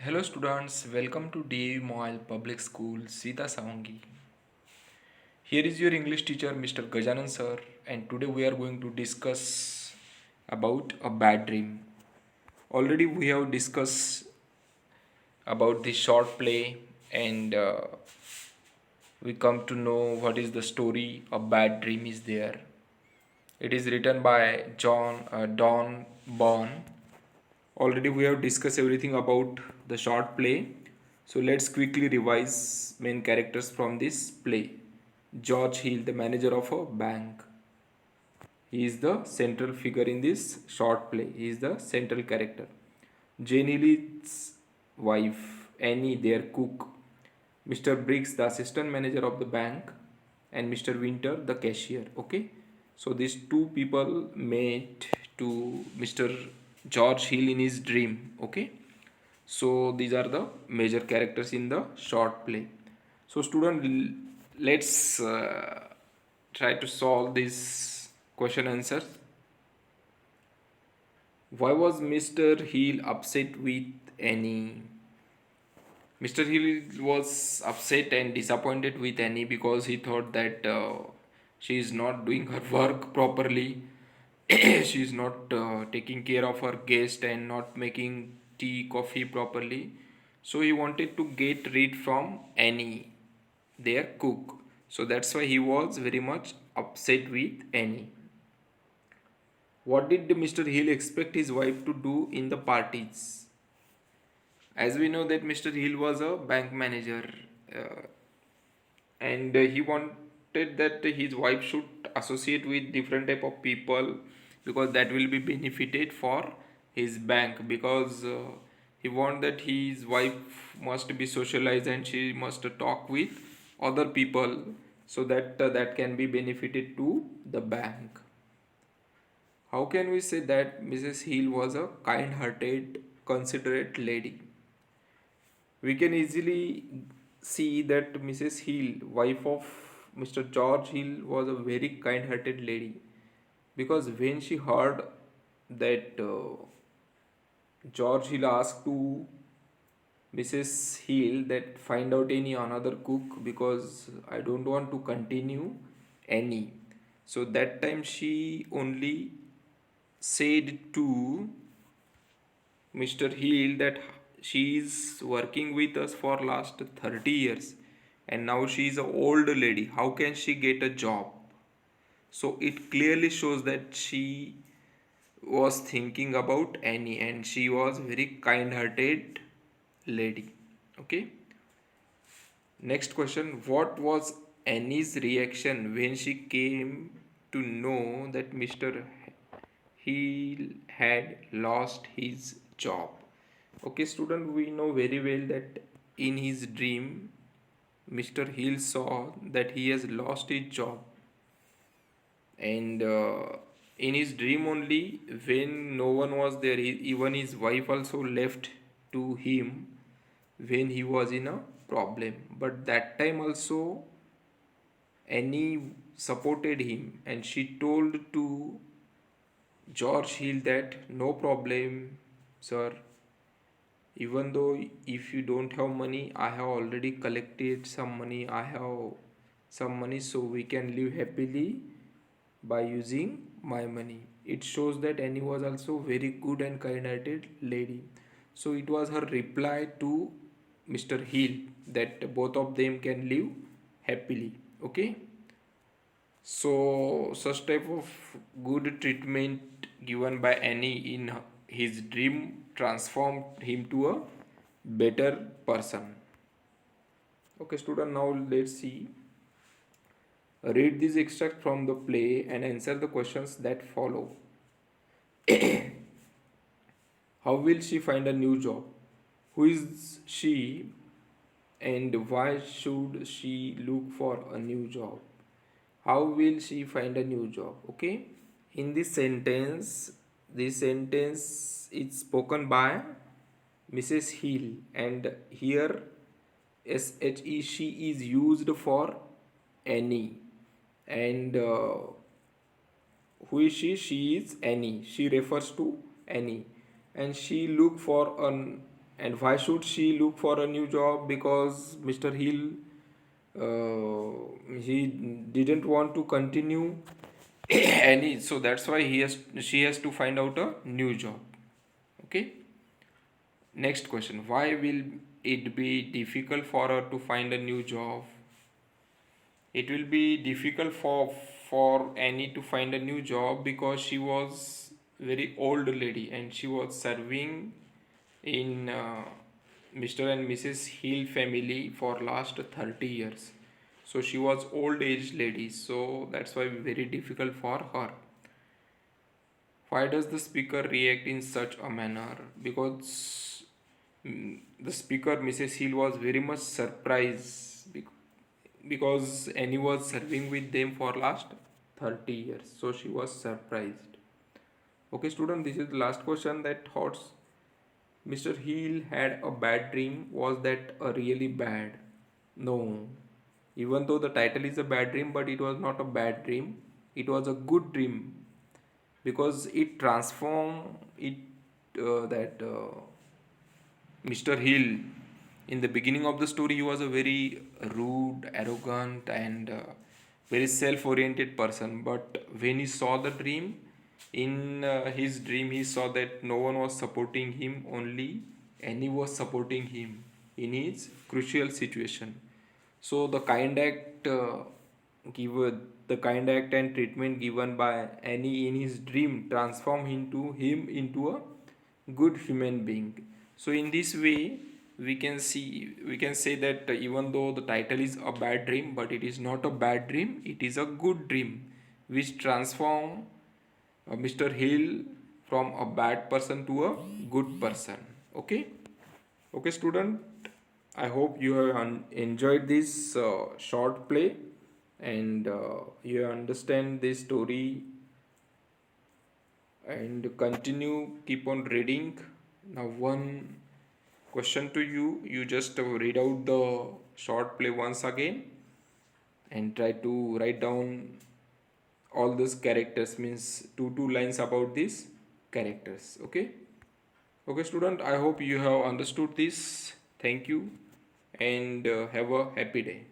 Hello students, welcome to DAV Mile Public School, Sita Savangi. Here is your English teacher Mr. Gajanan sir, and today we are going to discuss about a bad dream. Already we have discussed about the short play and we come to know what is the story A Bad Dream is There. It is written by Don Bond. Already we have discussed everything about the short play. So let's quickly revise main characters from this play. George Hill, the manager of a bank. He is the central figure in this short play. He is the central character. Jane Lee's wife, Annie, their cook. Mr. Briggs, the assistant manager of the bank, and Mr. Winter, the cashier. Okay, so these two people met to Mr. George Hill in his dream. Okay, so these are the major characters in the short play. So, student, let's try to solve this question answer. Why was Mr. Hill upset with Annie? Mr. Hill was upset and disappointed with Annie because he thought that she is not doing her work properly. She is not taking care of her guest and not making tea, coffee properly. So he wanted to get rid from Annie, their cook. So that's why he was very much upset with Annie. What did Mr. Hill expect his wife to do in the parties? As we know that Mr. Hill was a bank manager uh, and he wanted that his wife should associate with different type of people because that will be benefited for his bank because he want that his wife must be socialized and she must talk with other people so that that can be benefited to the bank. How can we say that Mrs. Hill was a kind-hearted, considerate lady? We can easily see that Mrs. Hill, wife of Mr. George Hill, was a very kind-hearted lady because when she heard that George Hill asked to Mrs. Hill that find out any another cook because I don't want to continue any. So that time she only said to Mr. Hill that she is working with us for last 30 years and now she is an old lady. How can she get a job? So it clearly shows that she was thinking about Annie and she was very kind-hearted lady. Okay. Next question. What was Annie's reaction when she came to know that Mr. Hill had lost his job? Okay, student, we know very well that in his dream, Mr. Hill saw that he has lost his job, and in his dream only, when no one was there, even his wife also left to him when he was in a problem. But that time also, Annie supported him, and she told to George Hill that no problem, sir. Even though if you don't have money, I have already collected some money. I have some money, so we can live happily by using my money. It shows that Annie was also very good and kind-hearted lady. So it was her reply to Mr. Hill that both of them can live happily. Okay. So such type of good treatment given by Annie in his dream transformed him to a better person. Okay, student, now let's see. Read this extract from the play and answer the questions that follow. How will she find a new job? Who is she and why should she look for a new job? How will she find a new job? Okay, in this sentence is spoken by Mrs. Hill, and here she, she is used for Annie, and who is she is Annie. She refers to Annie, and she look for a And why should she look for a new job? Because Mr. Hill, he didn't want to continue any, so that's why she has to find out a new job. Okay. Next question: why will it be difficult for her to find a new job? It will be difficult for Annie to find a new job because she was very old lady and she was serving in Mr. and Mrs. Hill family for last 30 years. So she was old age lady, so that's why very difficult for her. Why does the speaker react in such a manner? Because the speaker Mrs. Hill was very much surprised because Annie was serving with them for last 30 years, so she was surprised. Okay student, this is the last question that thoughts Mr. Hill had a bad dream. Was that a really bad? No. Even though the title is a bad dream, but it was not a bad dream. It was a good dream because it transformed it that Mr. Hill, in the beginning of the story, he was a very rude, arrogant, and very self oriented person. But when he saw the dream, in his dream, he saw that no one was supporting him, only Annie was supporting him in his crucial situation. So the kind act and treatment given by Annie in his dream transform him into a good human being. So in this way, we can say that even though the title is a bad dream, but it is not a bad dream. It is a good dream, which transform Mr. Hill from a bad person to a good person. Okay. Okay, student, I hope you have enjoyed this short play and you understand this story and continue, keep on reading. Now, one question to you, you just read out the short play once again and try to write down all these characters, means two lines about these characters. Okay. Okay, student, I hope you have understood this. Thank you and have a happy day.